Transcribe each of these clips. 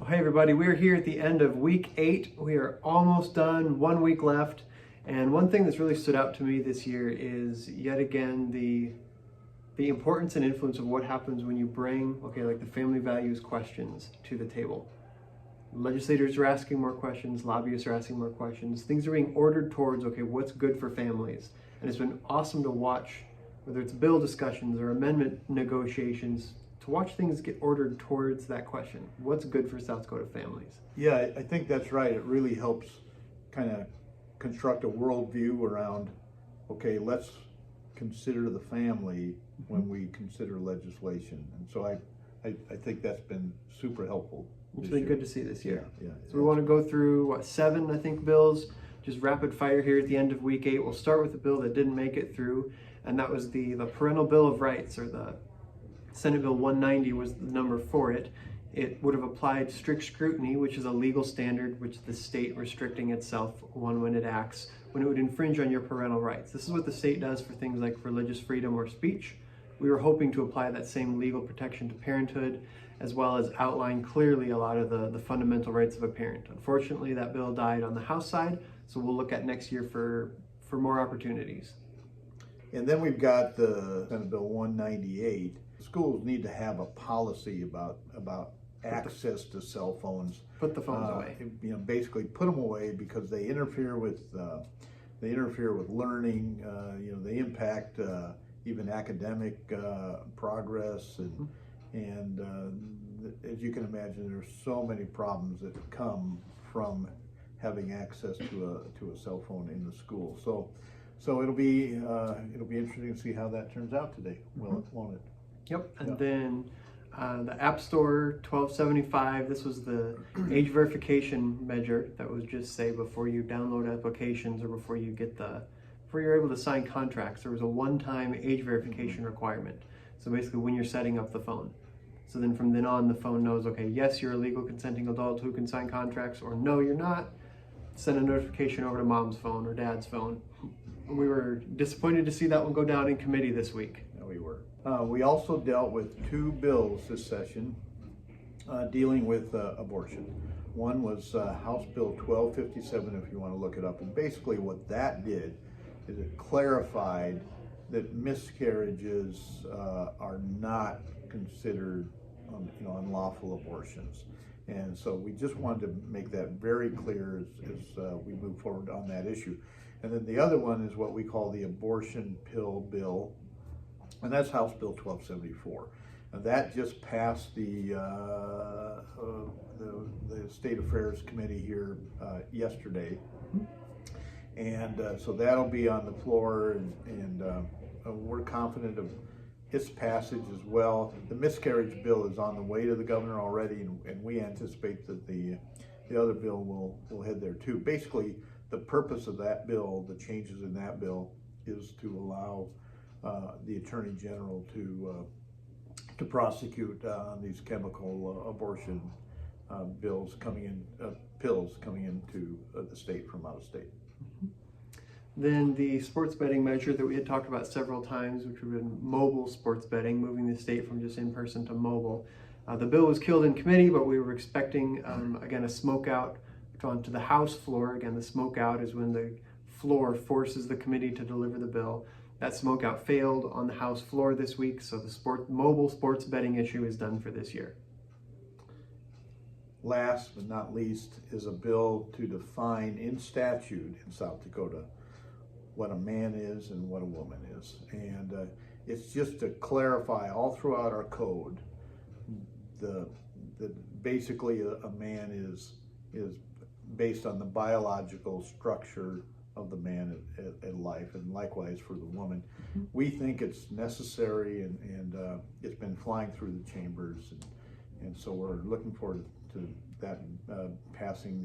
Hey everybody, we're here at the end of week 8. We are almost done, 1 week left. And one thing that's really stood out to me this year is yet again the importance and influence of what happens when you bring, like the family values questions to the table. Legislators are asking more questions, lobbyists are asking more questions. Things are being ordered towards, what's good for families. And it's been awesome to watch, whether it's bill discussions or amendment negotiations, to watch things get ordered towards that question. What's good for South Dakota families? Yeah, I think that's right. It really helps kind of construct a worldview around, let's consider the family when we consider legislation. And so I think that's been super helpful. It's been good to see this year. Yeah. So we want to go through, 7, I think, bills, just rapid fire here at the end of week 8. We'll start with the bill that didn't make it through, and that was the Parental Bill of Rights, or the Senate Bill 190 was the number for it. It would have applied strict scrutiny, which is a legal standard which the state restricting itself when it acts, when it would infringe on your parental rights. This is what the state does for things like religious freedom or speech. We were hoping to apply that same legal protection to parenthood, as well as outline clearly a lot of the fundamental rights of a parent. Unfortunately, that bill died on the House side, so we'll look at next year for more opportunities. And then we've got the Senate Bill 198. Schools need to have a policy about access to cell phones. Put the phones away. Basically put them away because they interfere with learning. They impact even academic progress, and as you can imagine, there's so many problems that come from having access to a cell phone in the school. So it'll be interesting to see how that turns out today. Won't it? Yep, and then the App Store 1275, this was the age verification measure that was just say before you download applications or before you're able to sign contracts, there was a one-time age verification requirement. So basically when you're setting up the phone. So then from then on, the phone knows, yes, you're a legal consenting adult who can sign contracts, or no, you're not. Send a notification over to mom's phone or dad's phone. We were disappointed to see that one go down in committee this week. Yeah, we were. We also dealt with 2 bills this session dealing with abortion. One was House Bill 1257, if you want to look it up. And basically what that did is it clarified that miscarriages are not considered unlawful abortions. And so we just wanted to make that very clear as we move forward on that issue. And then the other one is what we call the abortion pill bill, and that's House Bill 1274. And that just passed the State Affairs Committee here yesterday. And so that'll be on the floor, and we're confident of its passage as well. The miscarriage bill is on the way to the governor already, and we anticipate that the other bill will head there too. Basically, the purpose of that bill, the changes in that bill, is to allow the Attorney General to prosecute these chemical abortion pills coming into the state from out of state. Then the sports betting measure that we had talked about several times, which would have been mobile sports betting, moving the state from just in-person to mobile. The bill was killed in committee, but we were expecting, again, a smoke out onto the House floor. Again, the smoke out is when the floor forces the committee to deliver the bill. That smoke out failed on the House floor this week, so the mobile sports betting issue is done for this year. Last but not least is a bill to define in statute in South Dakota what a man is and what a woman is. And it's just to clarify all throughout our code that basically a man is based on the biological structure of the man in life, and likewise for the woman. We think it's necessary, and it's been flying through the chambers, and so we're looking forward to that passing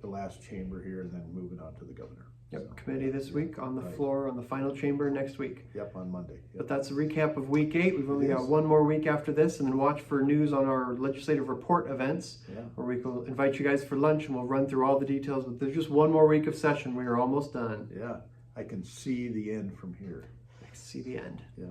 the last chamber here and then moving on to the governor. Yep, so, committee this week, on the floor, on the final chamber next week. Yep, on Monday. Yep. But that's a recap of week 8. We've only got one more week after this, and then watch for news on our legislative report events, where we will invite you guys for lunch and we'll run through all the details. But there's just one more week of session. We are almost done. Yeah, I can see the end from here. I can see the end. Yeah.